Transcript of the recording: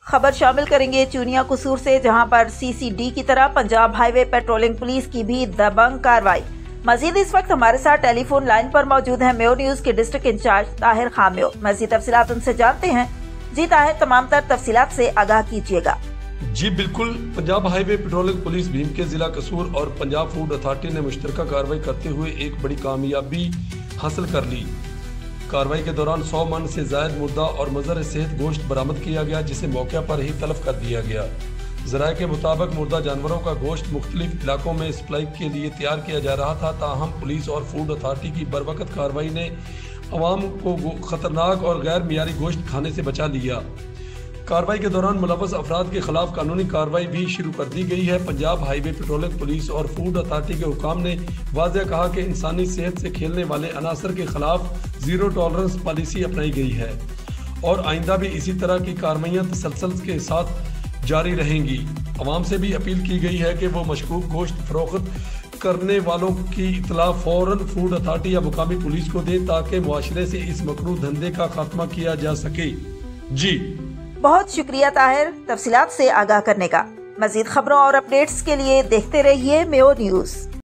खबर शामिल करेंगे चूनिया कसूर से, जहां पर CCD की तरह पंजाब हाईवे पेट्रोलिंग पुलिस की भी दबंग कार्रवाई। मजीद इस वक्त हमारे साथ टेलीफोन लाइन पर मौजूद हैं मेयो न्यूज के डिस्ट्रिक्ट इंचार्ज ताहिर खान मेयो। मजीद तफसीलात उनसे जानते हैं। जी ताहिर, तमाम तर तफसीलात से आगाह कीजिएगा। जी बिल्कुल, Punjab highway patrolling police Bhim के जिला कसूर और पंजाब फूड अथॉरिटी ने मुश्तरका कार्रवाई करते हुए एक बड़ी कामयाबी हासिल कर ली। कार्रवाई के दौरान 100 मन से जायद मुर्दा और मज़र सेहत गोश्त बरामद किया गया, जिसे मौके पर ही तलब कर दिया गया। ज़राए के मुताबिक मुर्दा जानवरों का गोश्त मुख्तलिफ इलाकों में सप्लाई के लिए तैयार किया जा रहा था। ताहम पुलिस और फूड अथॉरिटी की बरवकत कार्रवाई ने अवाम को खतरनाक और गैर मियारी गोश्त खाने से बचा लिया। कार्रवाई के दौरान मुलव्वस अफराद के खिलाफ कानूनी कार्रवाई भी शुरू कर दी गई है। पंजाब हाईवे पेट्रोलिंग पुलिस और फूड अथॉरिटी के हुकाम ने वाज़ेह कहा कि इंसानी सेहत से खेलने वाले अनासर के खिलाफ ज़ीरो टॉलरेंस पॉलिसी अपनाई गई है और आइंदा भी इसी तरह की कार्रवाइयाँ तसलसल के साथ जारी रहेंगी। अवाम से भी अपील की गई है कि वो मशकूक गोश्त फरोख्त करने वालों की इत्तला फौरन फूड अथॉरिटी या मुकामी पुलिस को दे, ताकि मुआशरे से इस मकरूह धंधे का खात्मा किया जा सके। जी बहुत शुक्रिया ताहिर, तफसीलात से आगाह करने का। मजीद खबरों और अपडेट्स के लिए देखते रहिए मेयो न्यूज।